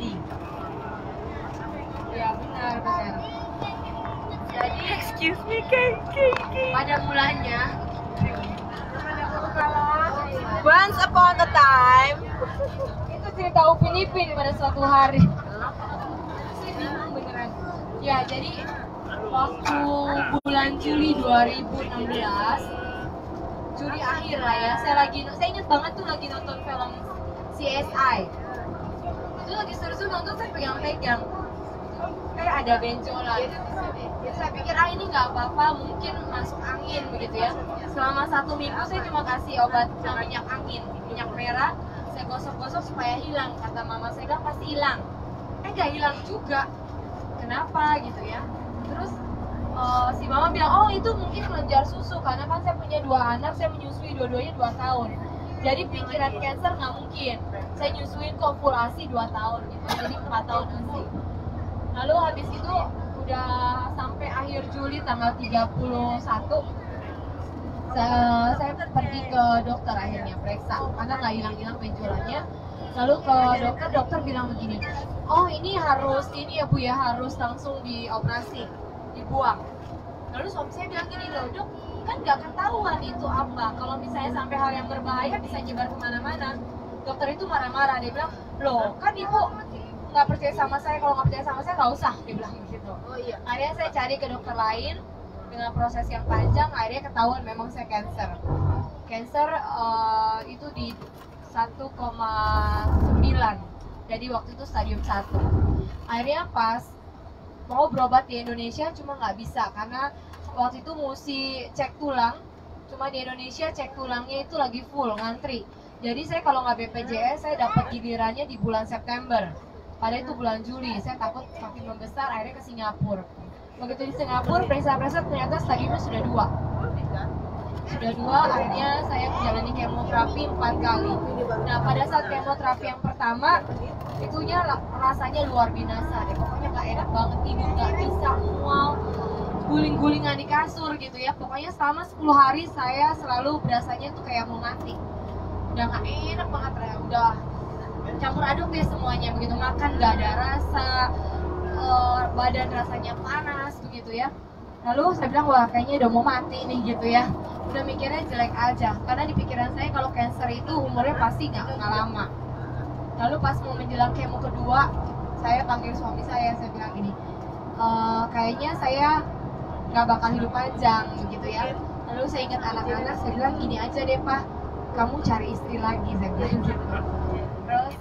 penting. Ya benar. Jadi Excuse me, pada mulanya Once upon a time. itu cerita Upin Ipin pada suatu hari. Saya bingung beneran. Ya jadi waktu bulan Juli 2016, Juli akhir lah ya, saya ingat banget tuh lagi nonton film CSI. Itu lagi seru-seru nonton, saya pegang-pegang kayak ada benjolan. Ya, saya pikir ini nggak apa-apa, mungkin masuk angin begitu ya. Selama 1 minggu saya cuma kasih obat minyak angin, minyak merah, saya gosok-gosok supaya hilang. Kata mama saya bilang pasti hilang, nggak hilang juga. Kenapa gitu ya? Terus si mama bilang, oh itu mungkin kelenjar susu, karena kan saya punya 2 anak, saya menyusui dua-duanya 2 tahun. Jadi pikiran cancer nggak mungkin. Saya nyusuin kok full ASI 2 tahun gitu, jadi 4 tahun ASI. Lalu habis itu udah sampai akhir Juli tanggal 31, saya pergi ke dokter akhirnya periksa, karena nggak hilang-hilang benjolannya. Lalu ke dokter bilang begini, oh ini ya Bu ya, harus langsung dioperasi, dibuang. Lalu suami saya bilang gini, loh dok, kan nggak ketahuan itu apa, kalau misalnya sampai hal yang berbahaya bisa nyebar kemana-mana. Dokter itu marah-marah, dia bilang, loh kan ibu nggak percaya sama saya, kalau nggak percaya sama saya nggak usah, dia bilang gitu. Oh iya. Akhirnya saya cari ke dokter lain dengan proses yang panjang, akhirnya ketahuan memang saya cancer. Cancer itu di 1,9, jadi waktu itu stadium 1. Akhirnya pas mau berobat di Indonesia cuma nggak bisa, karena waktu itu mesti cek tulang, cuma di Indonesia cek tulangnya itu lagi full ngantri. Jadi saya kalau nggak BPJS saya dapat gilirannya di bulan September, padahal itu bulan Juli. Saya takut makin membesar, akhirnya ke Singapura. Begitu di Singapura periksa-periksa ternyata stadiumnya sudah 2, akhirnya saya menjalani kemoterapi 4 kali. Nah pada saat kemoterapi yang pertama itunya rasanya luar binasa deh, pokoknya nggak enak banget, tidur nggak bisa, mual, guling-gulingan di kasur gitu ya. Pokoknya selama 10 hari saya selalu berasanya tuh kayak mau mati, udah nggak enak banget, udah campur aduk deh semuanya begitu. Makan nggak ada rasa, badan rasanya panas begitu ya. Lalu saya bilang, wah kayaknya udah mau mati nih gitu ya. Udah mikirnya jelek aja, karena di pikiran saya kalau cancer itu umurnya pasti nggak lama. Lalu pas mau menjelang kemo kedua, saya panggil suami saya bilang gini, kayaknya saya nggak bakal hidup panjang begitu ya. Lalu saya ingat anak-anak, saya bilang gini aja deh Pak, kamu cari istri lagi, saya bilang gitu. Terus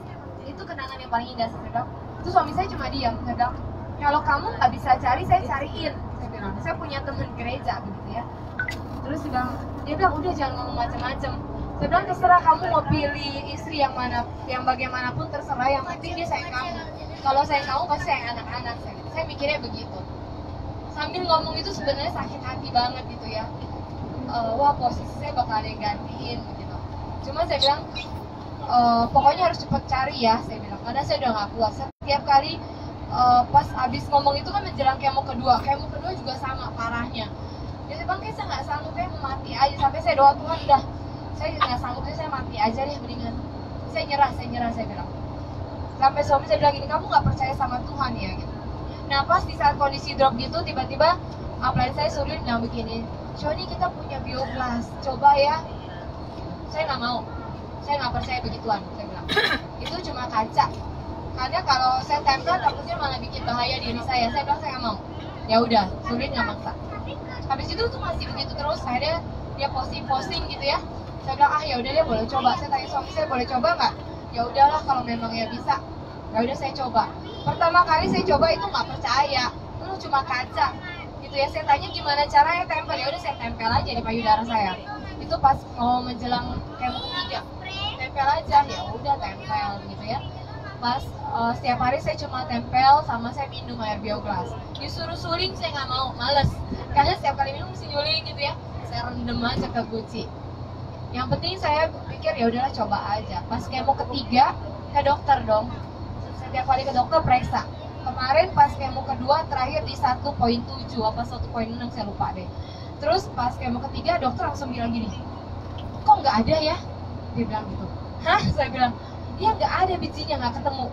itu kenangan yang paling indah, saya bilang. Itu suami saya cuma diam, saya bilang, kalau kamu nggak bisa cari, saya cariin, saya bilang. Saya punya teman gereja begitu ya. Terus dia bilang udah jangan ngomong macam-macam. Saya bilang terserah kamu mau pilih istri yang mana, yang bagaimanapun terserah, yang penting dia sayang kamu. Kalau sayang kamu pasti sayang anak-anak. Saya mikirnya begitu. Sambil ngomong itu sebenarnya sakit hati banget gitu ya. Wah posisi saya bakal ada yang gantiin gitu. Cuma saya bilang pokoknya harus cepet cari ya, saya bilang, karena saya udah nggak kuat. Setiap kali pas habis ngomong itu kan menjelang kemo kedua juga sama parahnya. Jadi bang kayak saya nggak sanggup, kayak mau mati aja. Sampai saya doa Tuhan, udah saya nggak sanggup, saya mati aja deh mendingan. Saya nyerah, saya bilang. Sampai suami saya bilang gini, kamu nggak percaya sama Tuhan ya gitu. Nah pas di saat kondisi drop gitu, tiba-tiba upline saya suruh bilang begini, Shoni kita punya bioblast, coba ya. Saya nggak mau, saya nggak percaya begituan, saya bilang. Itu cuma kaca, karena kalau saya tempel takutnya malah bikin bahaya diri saya. Saya bilang saya nggak mau. Ya udah, sulit nggak maksa. Habis itu tuh masih begitu terus, akhirnya dia posting gitu ya. Saya bilang ya udah dia boleh coba. Saya tanya suami saya boleh coba nggak? Ya udahlah kalau memang ya bisa. Ya udah saya coba. Pertama kali saya coba itu nggak percaya, itu cuma kaca gitu ya. Saya tanya gimana caranya tempel, ya udah saya tempel aja di payudara saya. Itu pas mau menjelang kemo ketiga, tempel aja, ya udah tempel gitu ya. Pas setiap hari saya cuma tempel sama saya minum air biogas. Disuruh suling saya nggak mau, males. Karena setiap kali minum mesti nyuling gitu ya. Saya rendem aja ke guci. Yang penting saya pikir ya udahlah coba aja. Pas kemo ketiga ke dokter dong. Setiap kali ke dokter periksa. Kemarin pas kemo kedua terakhir di 1,7 apa 1,6 saya lupa deh. Terus pas kemo ketiga dokter langsung bilang gini, kok nggak ada ya? Dia bilang gitu. Hah? Saya bilang, ya nggak ada bijinya, nggak ketemu.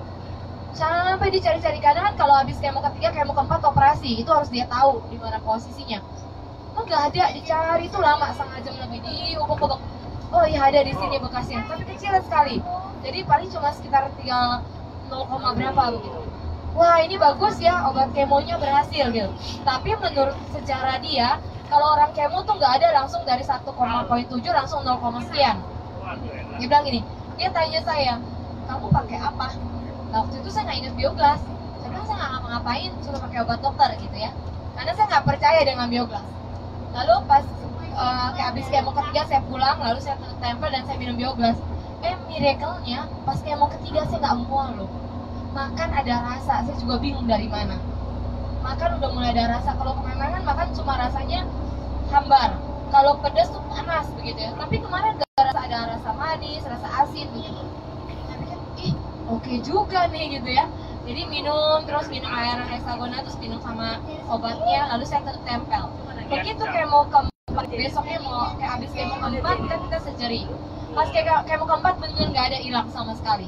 sampai dicari-cari, kadang kan kalau habis kemo ketiga, kemo keempat operasi, itu harus dia tahu di mana posisinya. Nggak ada, dicari itu lama, setengah jam lebih, diubek-ubek. Oh iya ada di sini bekasnya, tapi kecil sekali. Jadi paling cuma sekitar tinggal 0, berapa begitu. Wah ini bagus ya, obat kemonya berhasil gitu. Tapi menurut sejarah dia, kalau orang kemo tuh nggak ada langsung dari 1,7 langsung 0, sekian. Dia bilang gini, dia tanya saya, kamu pakai apa? Nah, waktu itu saya nggak ingat Bioglas. Saya bilang saya nggak ngapa-ngapain, suruh pakai obat dokter gitu ya. Karena saya nggak percaya dengan Bioglas. Lalu pas kayak habis kemo ketiga saya pulang, lalu saya tempel dan saya minum Bioglas. Miracle-nya pas kemo ketiga saya nggak mual loh. Makan ada rasa, saya juga bingung dari mana. Makan udah mulai ada rasa. Kalau kemarin makan cuma rasanya hambar. Kalau pedas tuh panas begitu ya. Tapi kemarin ada rasa manis, rasa asin begitu. Saya pikir, oke juga nih gitu ya. Jadi terus minum air hexagonal, terus minum sama obatnya, lalu saya tetap tempel. Begitu kemo keempat, besoknya mau kayak habis kemo keempat, kita surgery. Pas kemo keempat bener nggak ada hilang sama sekali.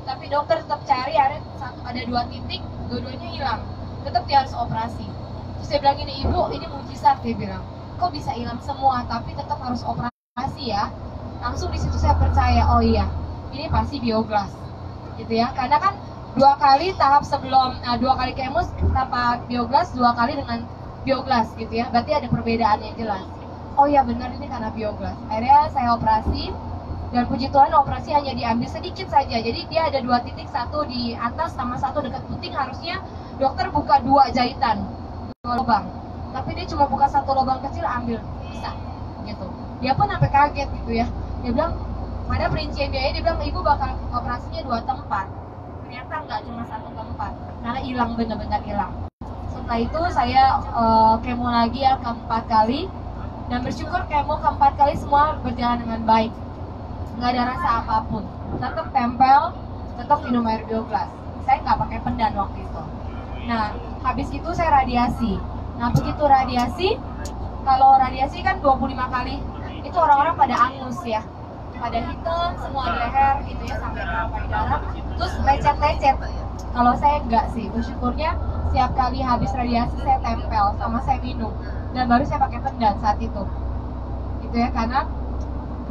Tapi dokter tetap cari, ada 2 titik, dua-duanya hilang. Tetap dia harus operasi. Terus saya bilang gini, ibu ini mujizat, dia bilang. Kok bisa hilang semua, tapi tetap harus operasi ya. Langsung di situ saya percaya, oh iya, ini pasti Bioglas, gitu ya. Karena kan 2 kali tahap sebelum, 2 kali kemo tanpa Bioglas, 2 kali dengan Bioglas, gitu ya. Berarti ada perbedaannya jelas. Oh iya benar ini karena Bioglas. Akhirnya saya operasi. Dan puji Tuhan operasi hanya diambil sedikit saja. Jadi dia ada 2 titik, 1 di atas sama 1 dekat puting. Harusnya dokter buka 2 jahitan, 2 lubang. Tapi dia cuma buka 1 lubang kecil, ambil, bisa gitu. Dia pun sampai kaget gitu ya. Dia bilang, ada perincian biaya, dia bilang ibu bakal operasinya 2 tempat. Ternyata nggak cuma 1 tempat, karena hilang, benar-benar hilang. Setelah itu saya kemo lagi ya ke-4 kali. Dan bersyukur kemo ke-4 kali semua berjalan dengan baik. Nggak ada rasa apapun, tetap tempel, tetap minum air Bioglas. Saya nggak pakai pendan waktu itu. Nah, habis itu saya radiasi. Nah, begitu radiasi, kalau radiasi kan 25 kali, itu orang-orang pada angus ya, pada hitam, semua di leher gitu ya, sampai ke darah, terus lecet-lecet. Kalau saya enggak sih, bersyukurnya setiap kali habis radiasi saya tempel sama saya minum, dan baru saya pakai pendan saat itu, gitu ya, karena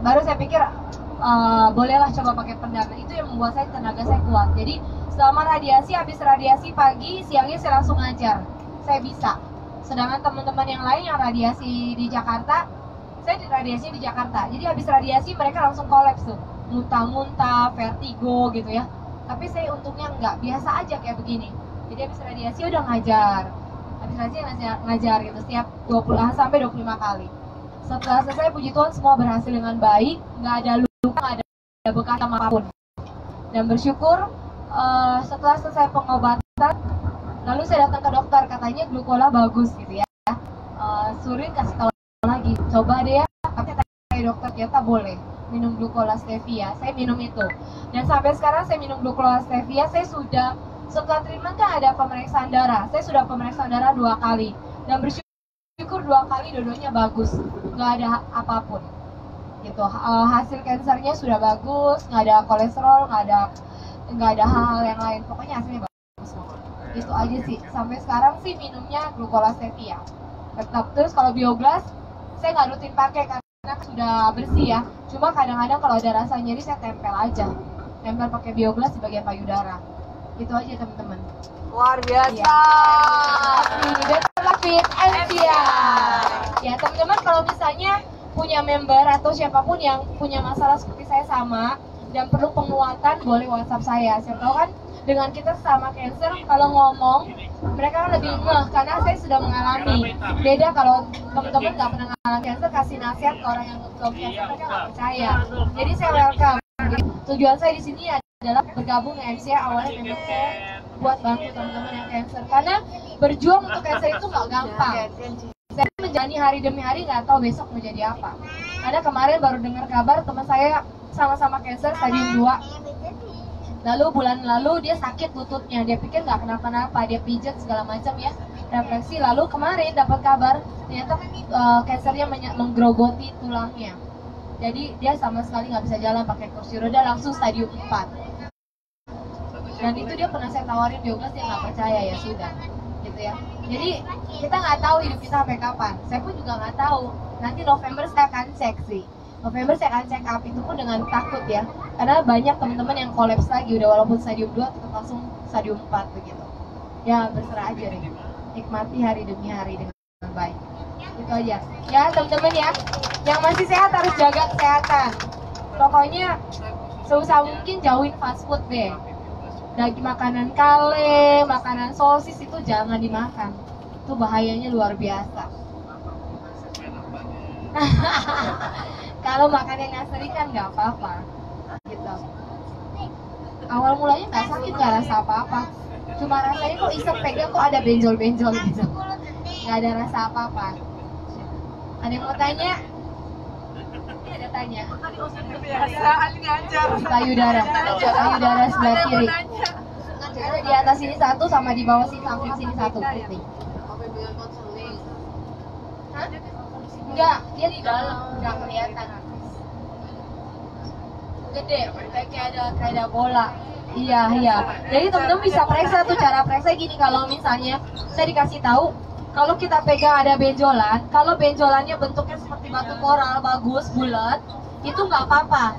baru saya pikir bolehlah coba pakai pendan. Itu yang membuat saya tenaga saya kuat. Jadi selama radiasi, habis radiasi pagi, siangnya saya langsung ngajar, saya bisa. Sedangkan teman-teman yang lain yang radiasi di Jakarta, saya radiasi di Jakarta, jadi habis radiasi mereka langsung kolaps tuh, muntah-muntah, vertigo gitu ya. Tapi saya untungnya enggak, biasa aja kayak begini. Jadi habis radiasi udah ngajar, habis radiasi ngajar gitu setiap 20 sampai 25 kali. Setelah selesai, puji Tuhan semua berhasil dengan baik, nggak ada luka, nggak ada bekas apapun. Dan bersyukur setelah selesai pengobatan, lalu saya datang ke dokter, katanya glukola bagus gitu ya. Surin kasih tahu lagi, coba deh ya, tapi kata dokter ternyata boleh minum glukola stevia. Saya minum itu, dan sampai sekarang saya minum glukola stevia. Saya sudah setelah treatment kan ada pemeriksaan darah, saya sudah pemeriksaan darah 2 kali, dan bersyukur 2 kali dua-duanya bagus, nggak ada apapun gitu. Hasil kansernya sudah bagus, nggak ada kolesterol, nggak ada hal-hal yang lain, pokoknya hasilnya bagus. Itu aja sih, sampai sekarang sih minumnya glukola stevia tetap. Terus kalau Bioglas saya nggak rutin pakai karena sudah bersih ya, cuma kadang-kadang kalau ada rasa nyeri saya tempel aja, tempel pakai Bioglas di bagian payudara. Itu aja teman-teman. Luar biasa. Datanglah Fit Asia. Ya teman-teman, kalau misalnya punya member atau siapapun yang punya masalah seperti saya sama dan perlu penguatan, boleh WhatsApp saya. Saya tahu kan dengan kita sama cancer, kalau ngomong mereka kan lebih ngeh karena saya sudah mengalami. Beda kalau teman-teman nggak pernah mengalami cancer, kasih nasihat ke orang yang belum cancer, mereka nggak percaya. Jadi saya welcome. Jadi, tujuan saya di sini adalah bergabung dengan MCA. Awalnya memang saya buat bantu teman-teman yang cancer, karena berjuang untuk cancer itu nggak gampang. Saya menjalani hari demi hari, nggak tahu besok mau jadi apa. Karena kemarin baru dengar kabar teman saya sama-sama cancer stadium 2. Lalu bulan lalu dia sakit lututnya, dia pikir nggak kenapa-napa, dia pijat segala macam ya, refleksi. Lalu kemarin dapat kabar ternyata kansernya menggerogoti tulangnya. Jadi dia sama sekali nggak bisa jalan pakai kursi roda, langsung stadium 4. Dan itu dia pernah saya tawarin 12, dia nggak percaya, ya sudah gitu ya. Jadi kita nggak tahu hidup kita sampai kapan. Saya pun juga nggak tahu. Nanti November saya akan cek sih. November saya akan check up, itu pun dengan takut ya. Karena banyak teman-teman yang kolaps lagi, udah walaupun stadium 2 tetap langsung stadium 4 begitu. Ya berserah aja deh. Nikmati hari demi hari dengan baik. Itu aja. Ya teman-teman ya, yang masih sehat harus jaga kesehatan. Pokoknya seusaha mungkin jauhin fast food deh. Daging, makanan kaleng, makanan sosis itu jangan dimakan. Itu bahayanya luar biasa. Kalau makan yang ngaseri kan nggak apa-apa gitu. Awal mulanya nggak sakit, nggak rasa apa-apa. Cuma rasanya kok iseng pegang kok ada benjol-benjol gitu. Nggak ada rasa apa-apa. Ada yang mau tanya? Ini ada tanya. Kebiasaan ngajar. Payudara sebelah kiri. Ada di atas sini satu, sama di bawah sini, samping sini satu. Putih. Hah? Enggak, dia di dalam, nggak kelihatan. Gede, kayak ada bola. Iya. Jadi teman-teman bisa periksa tuh, cara periksa gini. Kalau misalnya saya dikasih tahu, kalau kita pegang ada benjolan, kalau benjolannya bentuknya seperti batu koral, bagus, bulat, itu nggak apa-apa.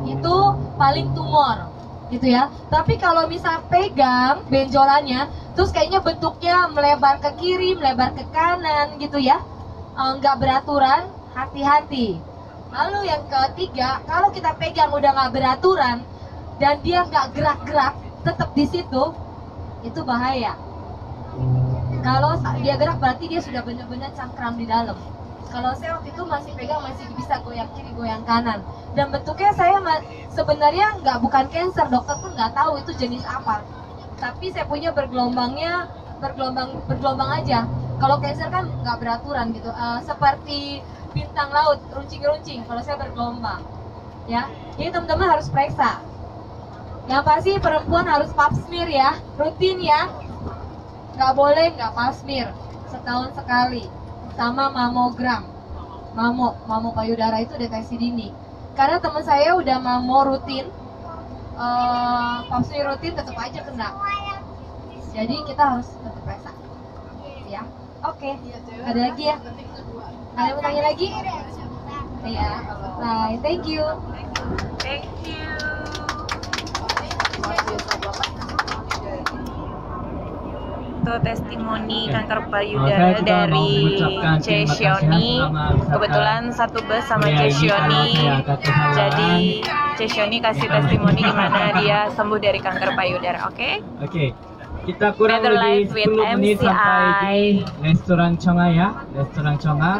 Itu paling tumor, gitu ya. Tapi kalau misal pegang benjolannya, terus kayaknya bentuknya melebar ke kiri, melebar ke kanan, gitu ya, nggak beraturan, hati-hati. Lalu yang ketiga, kalau kita pegang udah nggak beraturan dan dia nggak gerak-gerak, tetap di situ, itu bahaya. Kalau dia gerak berarti dia sudah benar-benar cangkram di dalam. Kalau saya waktu itu masih pegang, masih bisa goyang kiri, goyang kanan. Dan bentuknya saya sebenarnya bukan cancer, dokter pun nggak tahu itu jenis apa. Tapi saya punya bergelombang aja. Kalau cancer kan nggak beraturan gitu, seperti bintang laut, runcing-runcing. Kalau saya bergelombang, ya. Jadi teman-teman harus periksa. Yang pasti perempuan harus pap smear ya, rutin ya. Nggak boleh nggak pap smear, setahun sekali. Sama mamogram, mamo payudara itu deteksi dini. Karena teman saya udah mamo rutin, pap smear rutin, tetap aja kena. Jadi kita harus tetap periksa, ya. Oke. Ada lagi ya? Ada yang mau tanya lagi? Iya. Bye. Thank you. Thank you. Itu testimoni kanker payudara dari Cesioni. Kebetulan satu bus sama Cesioni. Jadi Cesioni kasih testimoni di mana dia sembuh dari kanker payudara. Oke? Oke. Kita kurang Better lebih Life with 10 menit sampai MCI. di restoran Chonga ya. Restoran Chonga.